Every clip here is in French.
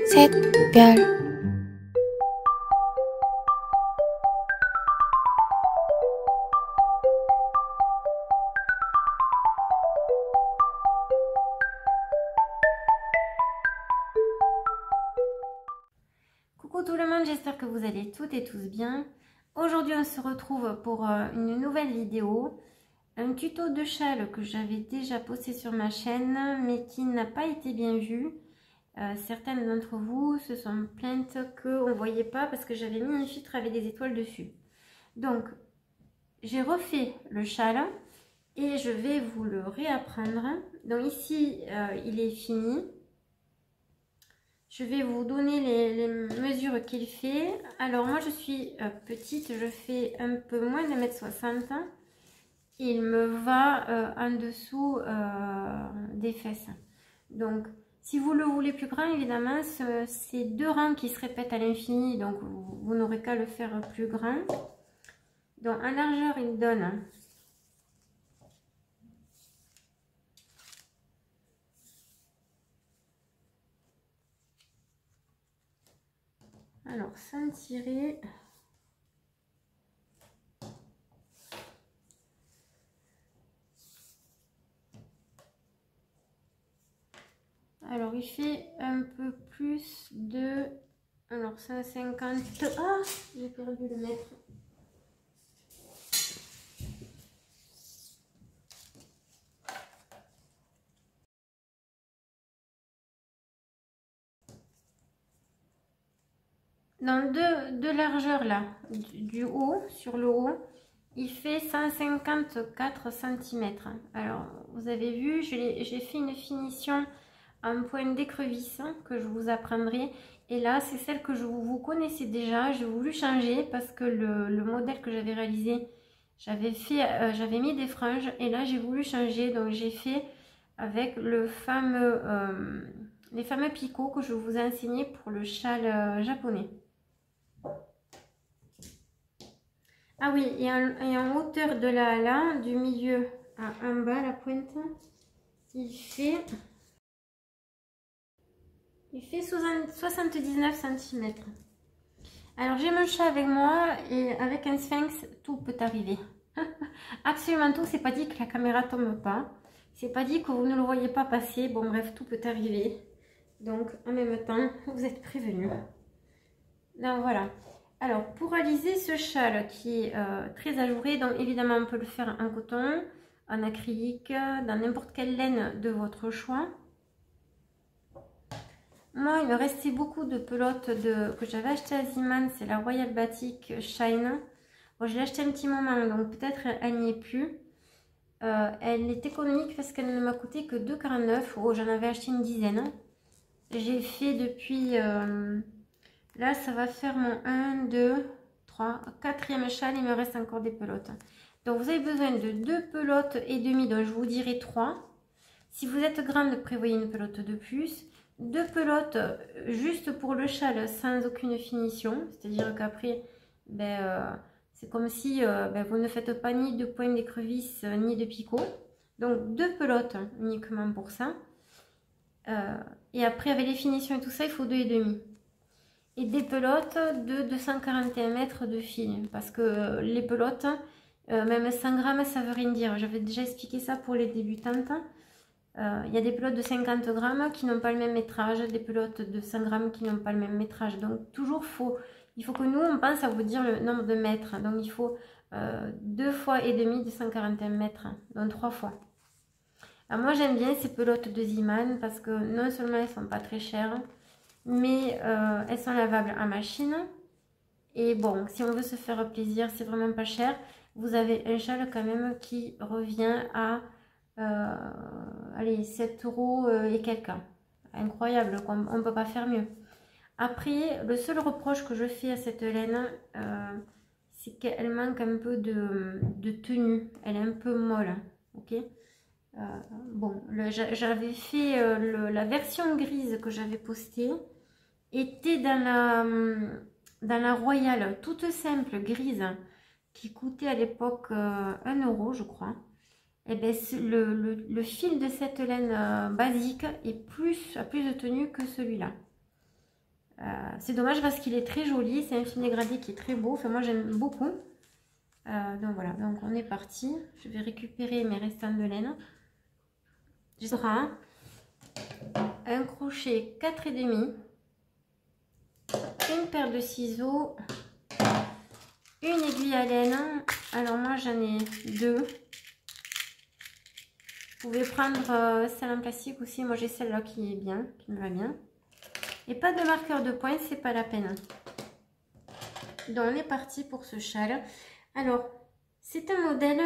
샛별 Coucou tout le monde, j'espère que vous allez toutes et tous bien. Aujourd'hui on se retrouve pour une nouvelle vidéo, un tuto de châle que j'avais déjà posté sur ma chaîne mais qui n'a pas été bien vu. Certaines d'entre vous se sont plaintes qu'on ne voyait pas parce que j'avais mis un filtre avec des étoiles dessus. Donc j'ai refait le châle et je vais vous le réapprendre. Donc ici il est fini. Je vais vous donner les mesures qu'il fait. Alors moi je suis petite, je fais un peu moins de 1m60. Il me va en dessous des fesses. Donc si vous le voulez plus grand, évidemment, c'est deux rangs qui se répètent à l'infini. Donc vous n'aurez qu'à le faire plus grand. Donc en largeur, il donne... Alors, sans tirer... Alors, il fait un peu plus de... Alors, 150... Ah, j'ai perdu le mètre. Dans deux largeurs là, du haut, sur le haut, il fait 154 cm. Alors, vous avez vu, j'ai fait une finition en point d'écrevisse que je vous apprendrai. Et là, c'est celle que vous connaissez déjà. J'ai voulu changer parce que le modèle que j'avais réalisé, j'avais mis des franges. Et là, j'ai voulu changer. Donc, j'ai fait avec les fameux picots que je vous ai enseignés pour le châle japonais. Ah oui, et en hauteur de là, du milieu à en bas, la pointe, il fait 79 cm. Alors j'ai mon chat avec moi et avec un sphinx, tout peut arriver. Absolument tout, c'est pas dit que la caméra tombe pas. C'est pas dit que vous ne le voyez pas passer. Bon bref, tout peut arriver. Donc en même temps, vous êtes prévenus. Donc voilà. Alors, pour réaliser ce châle qui est très ajouré, donc évidemment on peut le faire en coton, en acrylique, dans n'importe quelle laine de votre choix. Moi, il me restait beaucoup de pelotes que j'avais acheté à Ziman, c'est la Royal Batik Shine. Bon, je l'ai acheté un petit moment, donc peut-être elle n'y est plus. Elle est économique parce qu'elle ne m'a coûté que 2,49 €. Oh, j'en avais acheté une dizaine. J'ai fait depuis... là, ça va faire mon 1, 2, 3, 4e châle. Il me reste encore des pelotes. Donc, vous avez besoin de 2 pelotes et demie. Donc, je vous dirai 3. Si vous êtes grande, prévoyez une pelote de plus. 2 pelotes juste pour le châle sans aucune finition. C'est-à-dire qu'après, c'est comme si vous ne faites pas ni de points d'écrevisse ni de picot. Donc, 2 pelotes uniquement pour ça. Et après, avec les finitions et tout ça, il faut 2 et demi. Et des pelotes de 241 mètres de fil, parce que les pelotes, même 100 grammes, ça veut rien dire. J'avais déjà expliqué ça pour les débutantes. Il y a des pelotes de 50 grammes qui n'ont pas le même métrage, des pelotes de 100 grammes qui n'ont pas le même métrage. Donc toujours il faut que nous on pense à vous dire le nombre de mètres. Donc il faut 2 fois et demi de 141 mètres, donc 3 fois. Alors moi j'aime bien ces pelotes de Ziman parce que non seulement elles sont pas très chères, mais elles sont lavables en machine. Et bon, si on veut se faire plaisir, c'est vraiment pas cher. Vous avez un châle quand même qui revient à allez, 7 € et quelques. Incroyable, on ne peut pas faire mieux. Après, le seul reproche que je fais à cette laine, c'est qu'elle manque un peu de tenue. Elle est un peu molle, ok. Bon, j'avais fait la version grise que j'avais postée, était dans la Royale, toute simple, grise, qui coûtait à l'époque 1 € je crois. et bien, le fil de cette laine basique a plus de tenue que celui-là. C'est dommage parce qu'il est très joli, c'est un fil dégradé qui est très beau, enfin moi j'aime beaucoup. Donc voilà, donc on est parti. Je vais récupérer mes restants de laine. J'ai un crochet 4,5, une paire de ciseaux, une aiguille à laine. Alors moi j'en ai deux. Vous pouvez prendre celle en plastique aussi, moi j'ai celle-là qui est bien, qui me va bien. Et pas de marqueur de pointe, c'est pas la peine. Donc on est parti pour ce châle. Alors c'est un modèle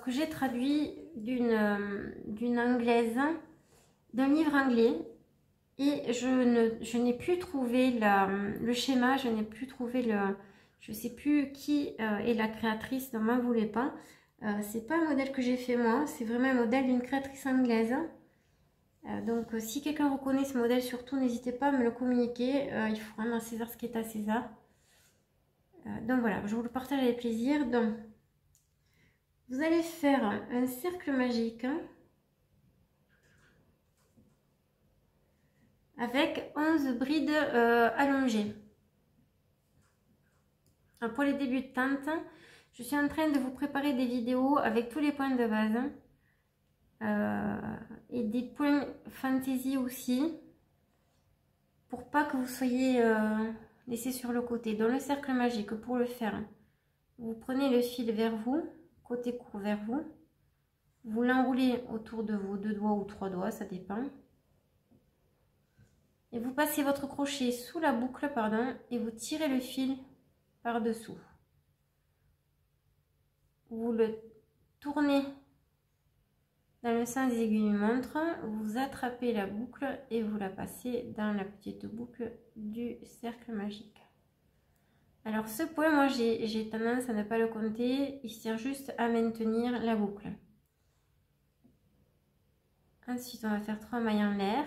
que j'ai traduit d'une anglaise, d'un livre anglais. Et je n'ai plus trouvé le schéma, je n'ai plus trouvé je ne sais plus qui est la créatrice, donc m'en voulez pas. C'est pas un modèle que j'ai fait moi, c'est vraiment un modèle d'une créatrice anglaise. Donc si quelqu'un reconnaît ce modèle, surtout n'hésitez pas à me le communiquer. Il faut rendre à César ce qui est à César. Donc voilà, je vous le partage avec plaisir. Donc vous allez faire un cercle magique avec 11 brides allongées. Alors pour les débutantes, je suis en train de vous préparer des vidéos avec tous les points de base et des points fantaisie aussi, pour pas que vous soyez laissés sur le côté. Dans le cercle magique, pour le faire, vous prenez le fil vers vous, côté court vers vous, vous l'enroulez autour de vos 2 doigts ou 3 doigts, ça dépend. Et vous passez votre crochet sous la boucle, pardon, et vous tirez le fil par-dessous. Vous le tournez dans le sens des aiguilles montre, vous attrapez la boucle et vous la passez dans la petite boucle du cercle magique. Alors ce point, moi j'ai tendance à ne pas le compter, il sert juste à maintenir la boucle. Ensuite on va faire 3 mailles en l'air,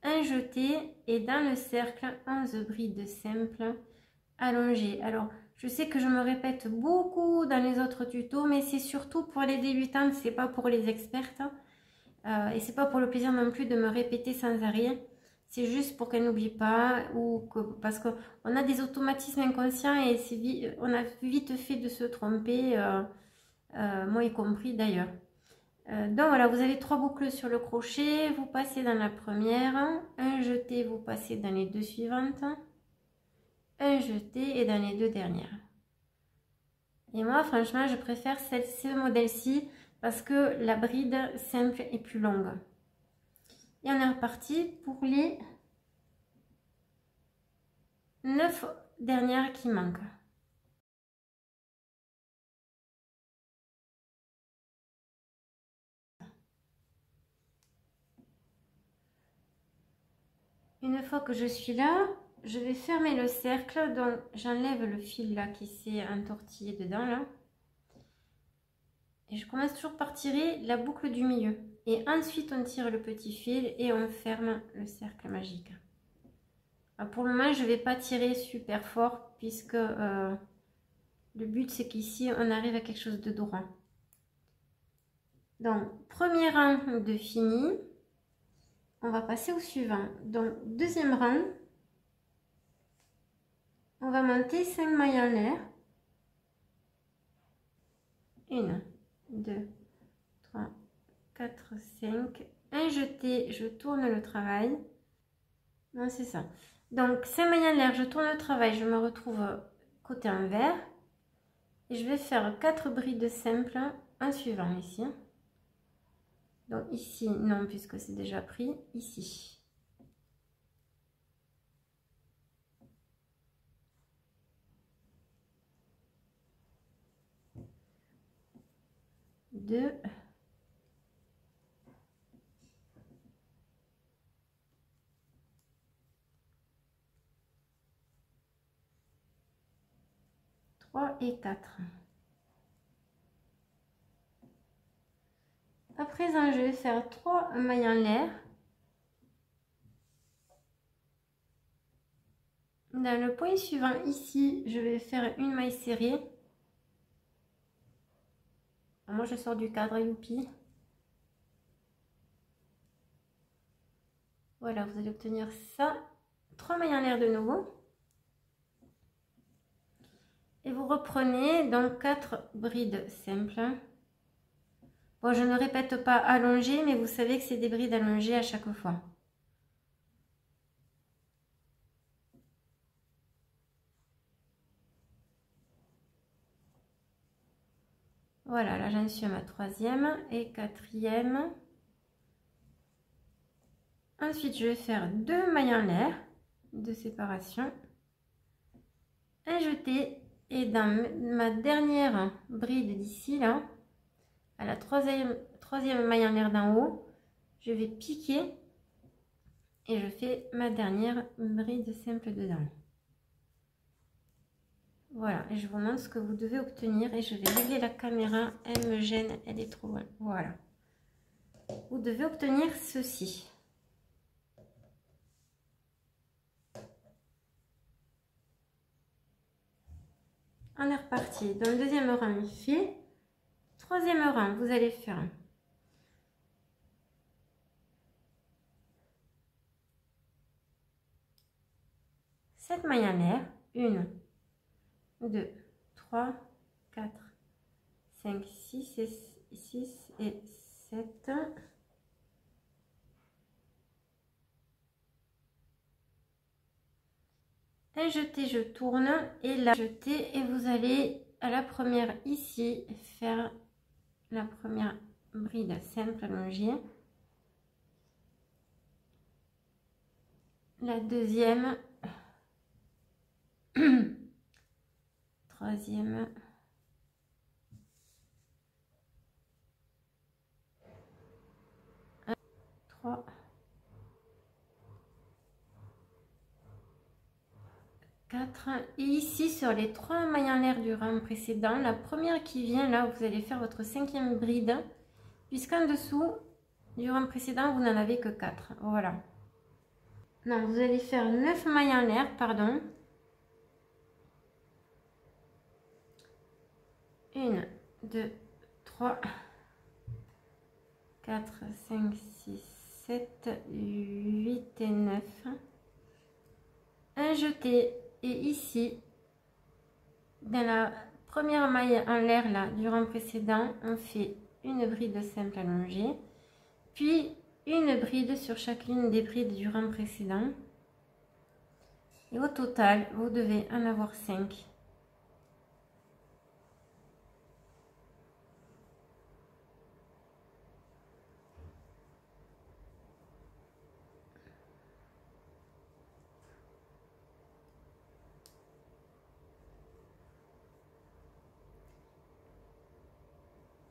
un jeté et dans le cercle 11 brides simples allongées. Alors je sais que je me répète beaucoup dans les autres tutos, mais c'est surtout pour les débutantes, c'est pas pour les expertes. Et c'est pas pour le plaisir non plus de me répéter sans arrêt. C'est juste pour qu'elles n'oublient pas, parce qu'on a des automatismes inconscients et on a vite fait de se tromper, moi y compris d'ailleurs. Donc voilà, vous avez 3 boucles sur le crochet, vous passez dans la première, un jeté, vous passez dans les 2 suivantes, un jeté et dans les 2 dernières. Et moi franchement je préfère ce modèle-ci parce que la bride simple est plus longue. Et on est reparti pour les 9 dernières qui manquent. Une fois que je suis là, je vais fermer le cercle, donc j'enlève le fil là qui s'est entortillé dedans là. Et je commence toujours par tirer la boucle du milieu. Et ensuite on tire le petit fil et on ferme le cercle magique. Alors pour le moment je ne vais pas tirer super fort puisque le but c'est qu'ici on arrive à quelque chose de droit. Donc premier rang de fini. On va passer au suivant. Donc, deuxième rang, on va monter 5 mailles en l'air. 1, 2, 3, 4, 5. Un jeté, je tourne le travail. Non, c'est ça. Donc, 5 mailles en l'air, je tourne le travail, je me retrouve côté envers. Et je vais faire 4 brides simples en suivant ici. Donc, ici, non, puisque c'est déjà pris. Ici. 2, 3 et 4. À présent, je vais faire 3 mailles en l'air. Dans le point suivant ici, je vais faire une maille serrée. Alors moi je sors du cadre, youpi. Voilà, vous allez obtenir ça. 3 mailles en l'air de nouveau. Et vous reprenez donc 4 brides simples. Bon, je ne répète pas allongées, mais vous savez que c'est des brides allongées à chaque fois. Voilà, là j'en suis à ma 3e et 4e. Ensuite, je vais faire 2 mailles en l'air de séparation. Un jeté, et dans ma dernière bride d'ici, là, à la troisième maille en l'air d'en haut, je vais piquer et je fais ma dernière bride simple dedans. Voilà, et je vous montre ce que vous devez obtenir et je vais régler la caméra, elle me gêne, elle est trop loin. Voilà. Vous devez obtenir ceci. On est reparti. Dans le deuxième rang, ici. Troisième rang, vous allez faire 7 mailles en l'air. 1, 2, 3, 4, 5, 6 et 7. Un jeté, je tourne et là jeté, et vous allez à la première ici faire la première bride simple allongée, la deuxième, troisième, trois, 4, et ici sur les 3 mailles en l'air du rang précédent, la première qui vient là, vous allez faire votre 5e bride, puisqu'en dessous du rang précédent vous n'en avez que 4. Voilà, non, vous allez faire 9 mailles en l'air, pardon, 1, 2, 3, 4, 5, 6, 7, 8 et 9, un jeté. Et ici, dans la première maille en l'air là du rang précédent, on fait une bride simple allongée, puis une bride sur chacune des brides du rang précédent. Et au total, vous devez en avoir 5.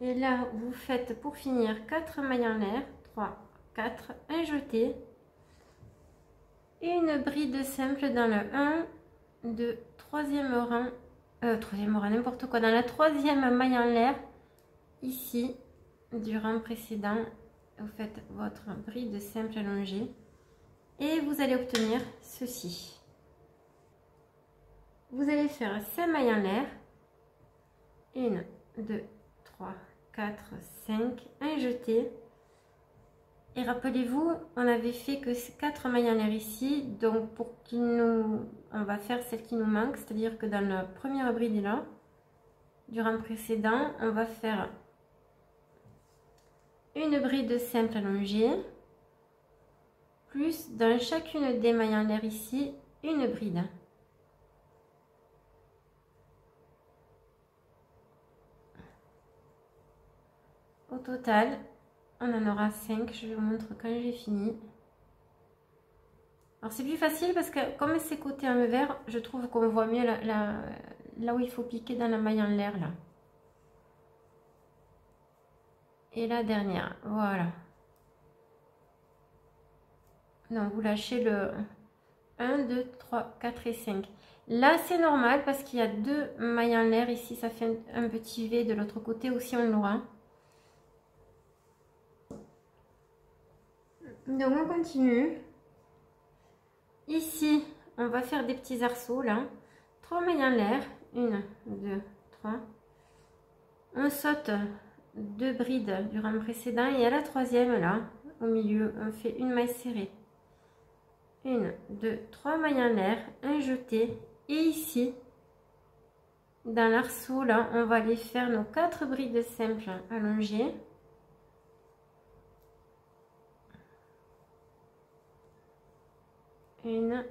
Et là, vous faites pour finir 4 mailles en l'air, 3, 4, un jeté, et une bride simple dans le 1, 2, 3e rang, n'importe quoi, dans la 3e maille en l'air, ici, du rang précédent, vous faites votre bride simple allongée, et vous allez obtenir ceci. Vous allez faire 5 mailles en l'air, 1, 2, 3, 4, 5, un jeté, et rappelez-vous, on avait fait que 4 mailles en l'air ici, donc pour on va faire celle qui nous manque, c'est-à-dire que dans la première bride là, du rang précédent, on va faire une bride simple allongée, plus dans chacune des mailles en l'air ici, une bride. Au total, on en aura 5, je vous montre quand j'ai fini. Alors c'est plus facile parce que comme c'est côté en vert, je trouve qu'on voit mieux là où il faut piquer dans la maille en l'air là. Et la dernière, voilà. Donc vous lâchez le 1, 2, 3, 4 et 5. Là c'est normal parce qu'il y a 2 mailles en l'air ici, ça fait un petit V, de l'autre côté aussi on l'aura. Donc on continue. Ici, on va faire des petits arceaux là. 3 mailles en l'air. 1, 2, 3. On saute 2 brides du rang précédent et à la troisième là, au milieu, on fait une maille serrée. 1, 2, 3 mailles en l'air, un jeté et ici, dans l'arceau là, on va aller faire nos 4 brides simples allongées. Une,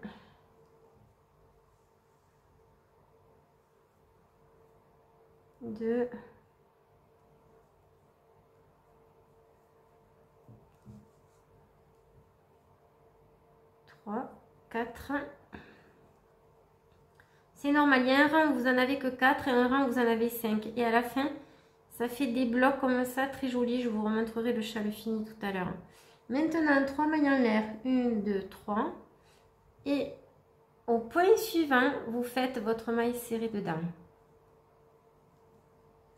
deux, trois, 4. C'est normal, il y a un rang où vous en avez que 4 et un rang où vous en avez 5. Et à la fin, ça fait des blocs comme ça, très jolis. Je vous remontrerai le châle fini tout à l'heure. Maintenant, 3 mailles en l'air. 1, 2, 3. Et au point suivant, vous faites votre maille serrée dedans.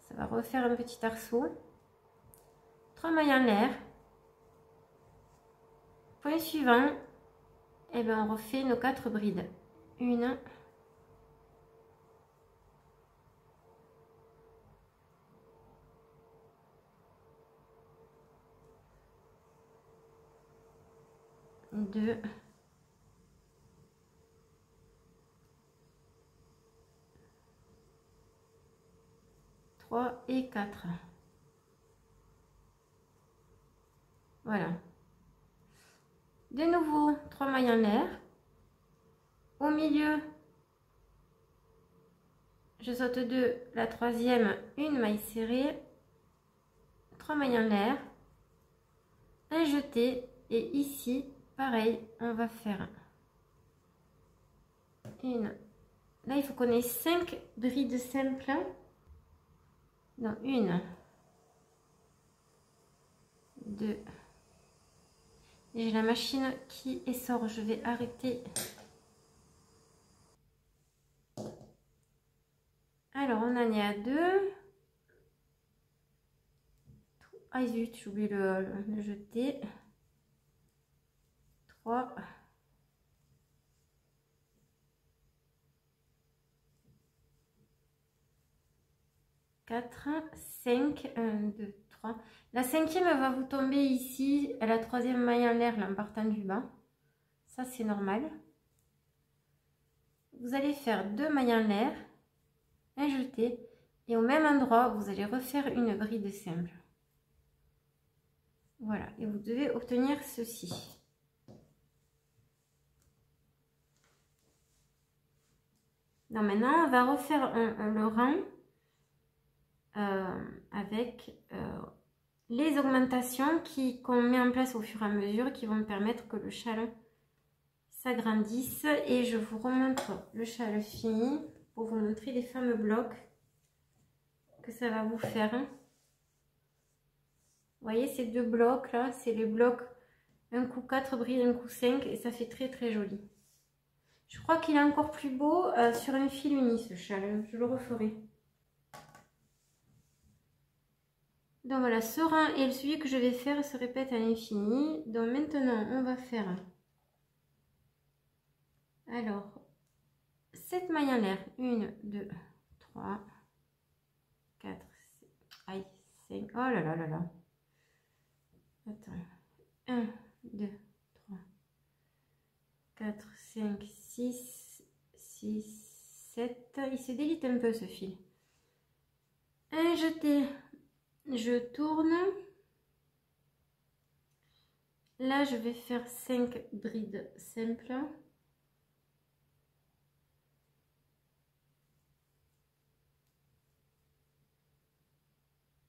Ça va refaire un petit arceau. 3 mailles en l'air. Point suivant, et bien on refait nos 4 brides. 1, 2, 3 et 4. Voilà. De nouveau, 3 mailles en l'air. Au milieu, je saute 2, la troisième, une maille serrée, 3 mailles en l'air, un jeté et ici, pareil, on va faire une. Là, il faut qu'on ait 5 brides simples. Non, 1, 2. J'ai la machine qui sort, je vais arrêter. Alors, on en est à 2. Ah zut, j'ai oublié le jeter. 3. 4, 5, 1, 2, 3. La cinquième va vous tomber ici à la troisième maille en l'air en partant du bas. Ça, c'est normal. Vous allez faire 2 mailles en l'air, un jeté, et au même endroit, vous allez refaire une bride simple. Voilà, et vous devez obtenir ceci. Donc maintenant, on va refaire le rang avec les augmentations qu'on met en place au fur et à mesure qui vont permettre que le châle s'agrandisse. Et je vous remontre le châle fini pour vous montrer les fameux blocs que ça va vous faire. Vous voyez ces 2 blocs là, c'est les blocs un coup 4 brides, un coup 5 et ça fait très très joli. Je crois qu'il est encore plus beau sur un fil uni ce châle, je le referai. Donc voilà, ce rang et celui que je vais faire se répètent à l'infini. Donc maintenant, on va faire alors 7 mailles en l'air. 1, 2, 3, 4, 5. Oh là là là là. Attends. 1, 2, 3, 4, 5, 6, 7. Il se délite un peu ce fil. Un jeté. Je tourne. Là, je vais faire 5 brides simples.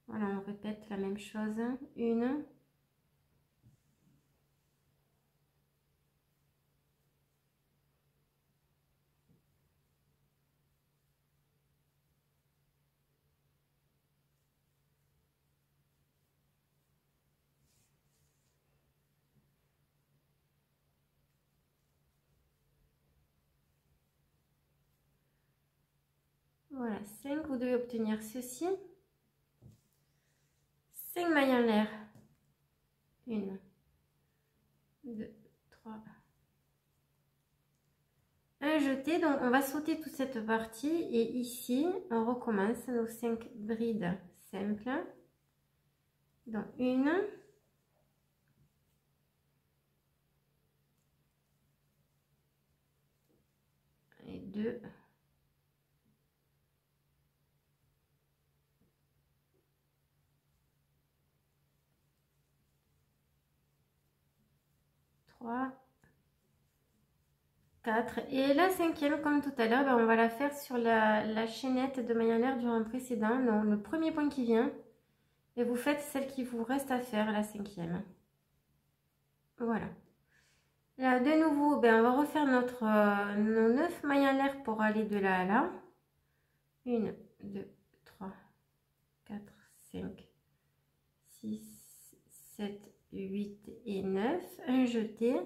Voilà, on répète la même chose. 1. Voilà, 5, vous devez obtenir ceci. 5 mailles en l'air. 1, 2, 3. Un jeté, donc on va sauter toute cette partie et ici, on recommence nos 5 brides simples. Donc une et deux, trois, 4 et la cinquième comme tout à l'heure, ben, on va la faire sur la chaînette de maille en l'air du rang précédent, donc le premier point qui vient, et vous faites celle qui vous reste à faire, la cinquième. Voilà. Là de nouveau, ben, on va refaire nos 9 mailles en l'air pour aller de là à là. 1, 2, 3, 4, 5, 6, 7, 8 et 9. Un jeté.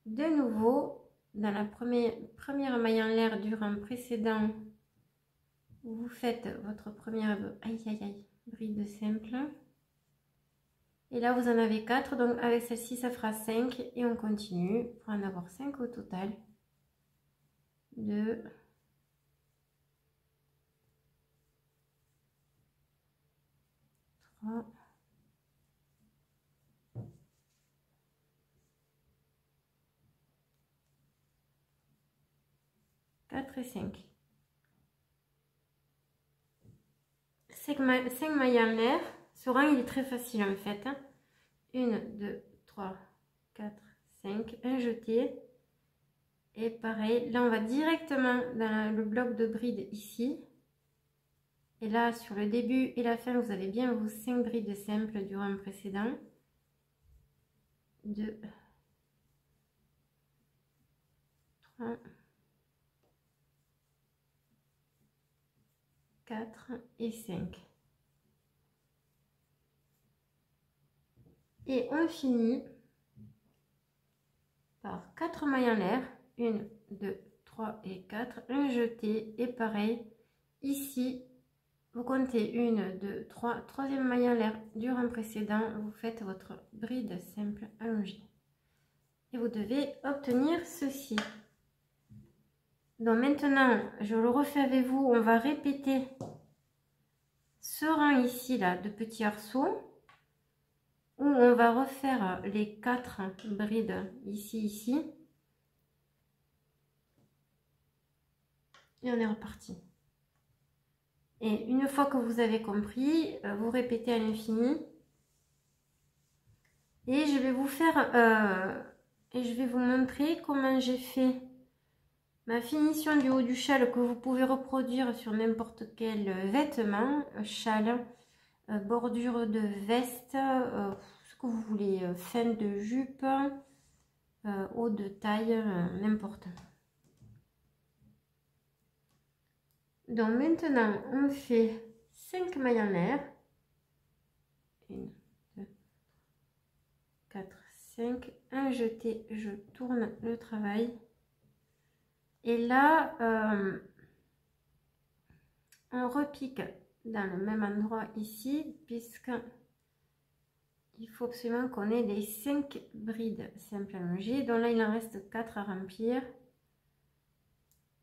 De nouveau, dans la première maille en l'air du rang précédent, vous faites votre première bride simple. Et là, vous en avez 4. Donc, avec celle-ci, ça fera 5. Et on continue pour en avoir 5 au total. 2, 3, 4 et 5. 5 mailles en l'air. Ce rang, il est très facile en fait. 1, 2, 3, 4, 5. Un jeté. Et pareil, là, on va directement dans le bloc de bride ici. Et là, sur le début et la fin, vous avez bien vos 5 brides simples du rang précédent. 2, 3, 4 et 5. Et on finit par 4 mailles en l'air. 1, 2, 3 et 4. Un jeté. Et pareil, ici, vous comptez 1, 2, 3. Troisième maille en l'air du rang précédent. Vous faites votre bride simple allongée. Et vous devez obtenir ceci. Donc maintenant, je le refais avec vous. On va répéter ce rang ici là de petits arceaux où on va refaire les 4 brides ici et on est reparti. Et une fois que vous avez compris, vous répétez à l'infini et je vais vous faire et je vais vous montrer comment j'ai fait ma finition du haut du châle que vous pouvez reproduire sur n'importe quel vêtement, châle, bordure de veste, ce que vous voulez, fin de jupe, haut de taille, n'importe. Donc maintenant on fait 5 mailles en l'air. 1, 2, 4, 5. Un jeté, je tourne le travail. Et là, on repique dans le même endroit ici, puisque il faut absolument qu'on ait les 5 brides simples allongées. Donc là, il en reste 4 à remplir.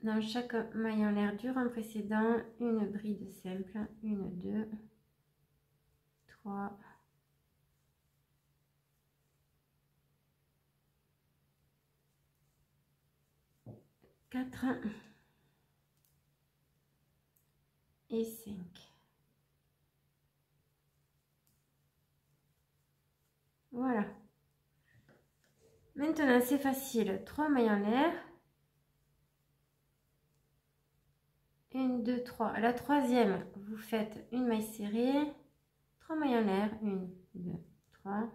Dans chaque maille en l'air du rang précédent, une bride simple. 1, 2, 3, 4 et 5. Voilà. Maintenant, c'est facile. 3 mailles en l'air. 1, 2, 3. À la troisième, vous faites une maille serrée. 3 mailles en l'air. 1, 2, 3.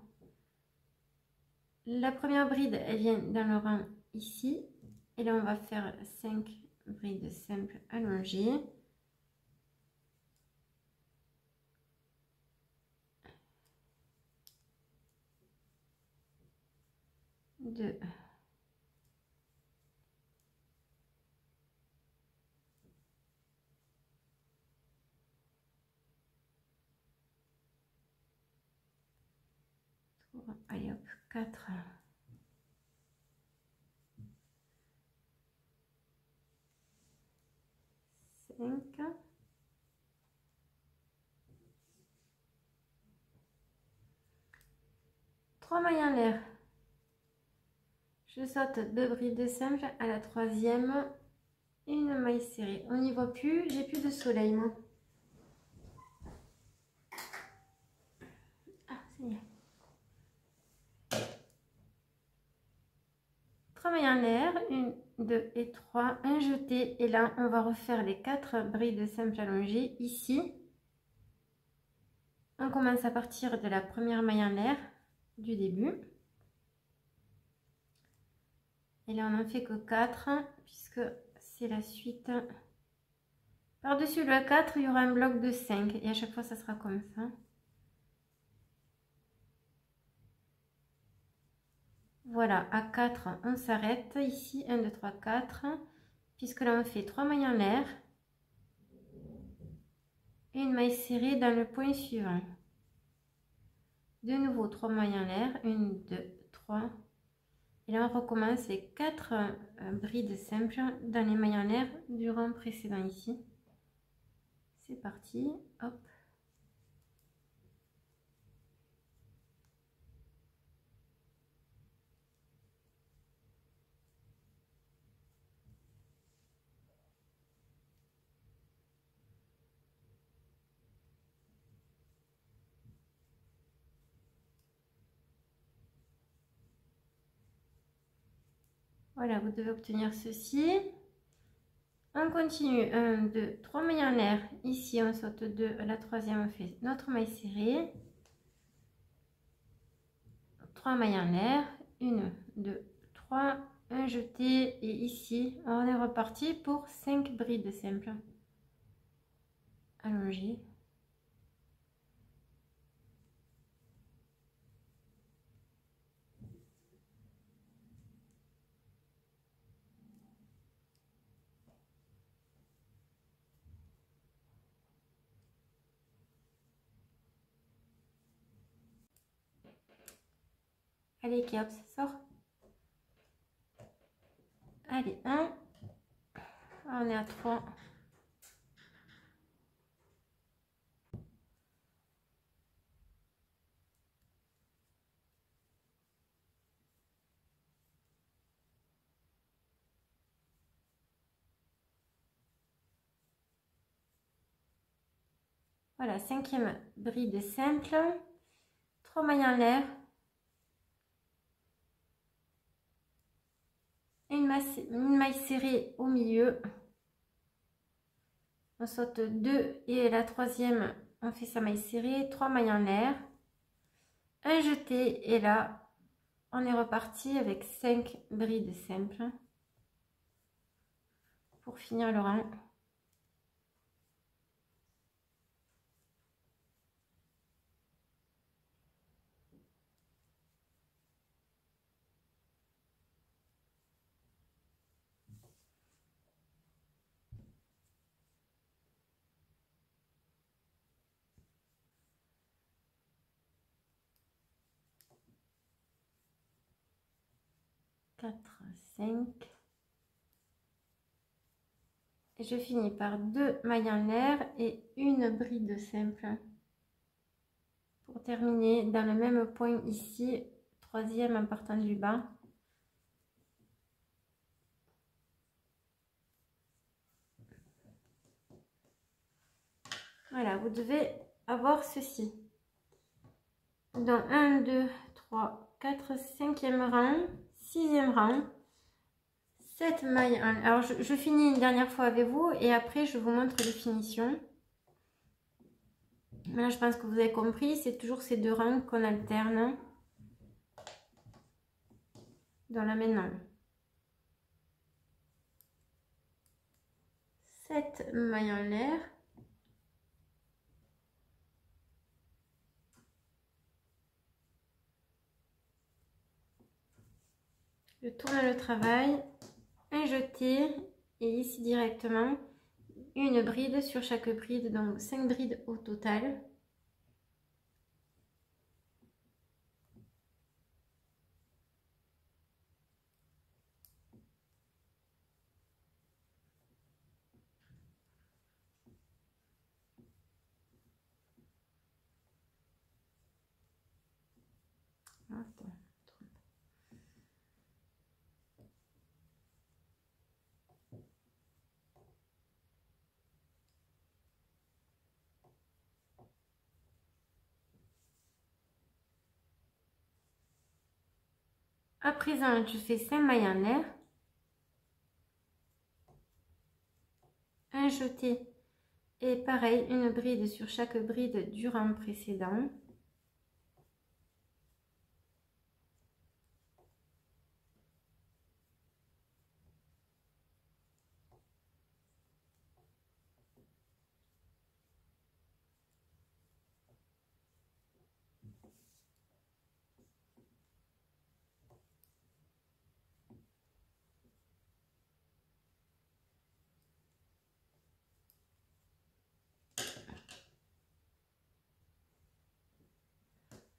La première bride, elle vient dans le rang ici. Et là, on va faire 5 brides simples allongées. 2, 3, allez hop, 4, 5, 3 mailles en l'air. Je saute 2 brides simples à la troisième, une maille serrée. On n'y voit plus, j'ai plus de soleil moi. Ah, c'est bien. 3 mailles en l'air, 1, 2 et 3, un jeté. Et là, on va refaire les 4 brides simples allongées ici. On commence à partir de la première maille en l'air du début. Et là, on n'en fait que 4 puisque c'est la suite. Par-dessus le 4, il y aura un bloc de 5 et à chaque fois, ça sera comme ça. Voilà, à 4, on s'arrête. Ici, 1, 2, 3, 4. Puisque là, on fait 3 mailles en l'air. Et une maille serrée dans le point suivant. De nouveau, 3 mailles en l'air. 1, 2, 3. Et là, on recommence les 4 brides simples dans les mailles en l'air du rang précédent ici. C'est parti. Hop. Voilà, vous devez obtenir ceci. On continue. 1, 2, 3 mailles en l'air. Ici, on saute 2. À la troisième, on fait notre maille serrée. 3 mailles en l'air. 1, 2, 3. Un jeté. Et ici, on est reparti pour 5 brides simples. Allongées. Allez, qui hop, ça sort. Allez, 1. On est à 3. Voilà, 5e bride simple. 3 mailles en l'air. Une maille serrée au milieu. On saute 2 et la troisième, on fait sa maille serrée. 3 mailles en l'air. Un jeté et là, on est reparti avec 5 brides simples pour finir le rang. Quatre, 5. Et je finis par 2 mailles en l'air et une bride simple pour terminer dans le même point ici, troisième en partant du bas. Voilà, vous devez avoir ceci. Dans 1, 2, 3, 4, 5e rang, 6e rang, 7 mailles en... Alors, je finis une dernière fois avec vous et après, je vous montre les finitions. Mais là, je pense que vous avez compris, c'est toujours ces 2 rangs qu'on alterne dans la même main. 7 mailles en l'air. Je tourne le travail, un jeté et ici directement une bride sur chaque bride, donc 5 brides au total. Attends. À présent, je fais 5 mailles en l'air, un jeté et pareil, une bride sur chaque bride du rang précédent.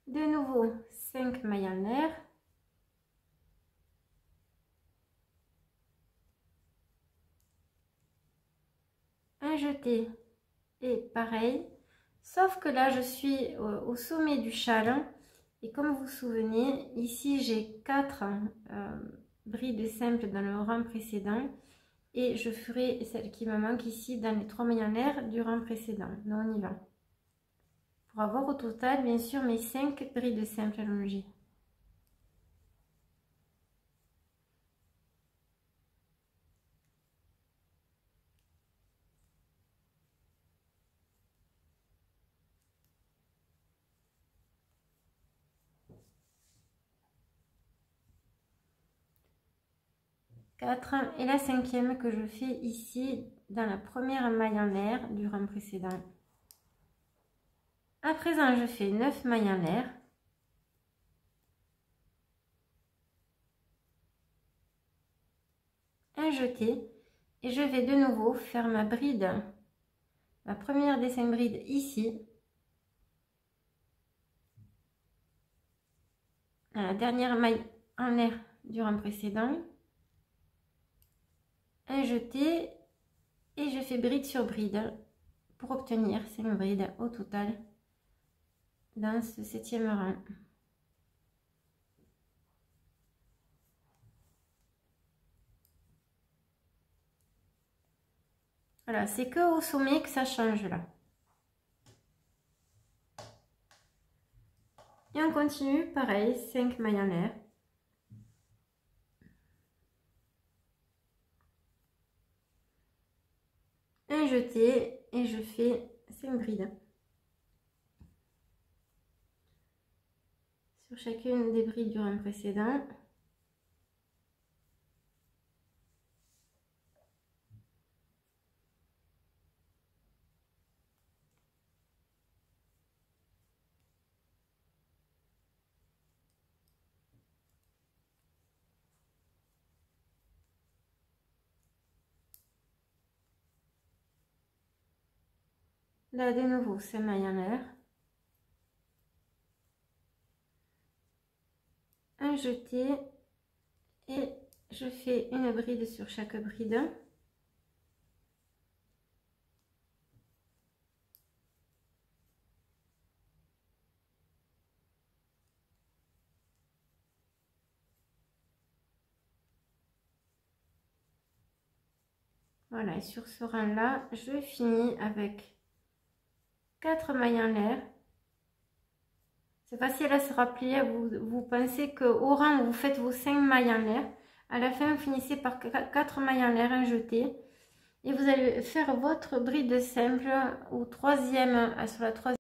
De nouveau, 5 mailles en l'air. Un jeté et pareil. Sauf que là, je suis au sommet du châle. Et comme vous vous souvenez, ici, j'ai 4 brides simples dans le rang précédent. Et je ferai celle qui me manque ici dans les 3 mailles en l'air du rang précédent. Donc, on y va. Pour avoir au total, bien sûr, mes 5 brides simples allongées. Et la 5e que je fais ici dans la première maille en l'air du rang précédent. À présent, je fais 9 mailles en l'air. Un jeté et je vais de nouveau faire ma bride, ma première des 5 brides ici, à la dernière maille en l'air du rang précédent. Un jeté et je fais bride sur bride pour obtenir 5 brides au total dans ce 7e rang. Voilà, c'est que au sommet que ça change là. Et on continue, pareil, 5 mailles en l'air. Un jeté et je fais 5 brides. Sur chacune des brides du rang précédent. Là, de nouveau, 5 mailles en l'air. Un jeté et je fais une bride sur chaque bride. Voilà, et sur ce rang là, je finis avec 4 mailles en l'air. C'est facile à se rappeler, vous pensez qu'au rang où vous faites vos 5 mailles en l'air, à la fin vous finissez par 4 mailles en l'air, un jeté. Et vous allez faire votre bride simple au troisième, sur la troisième.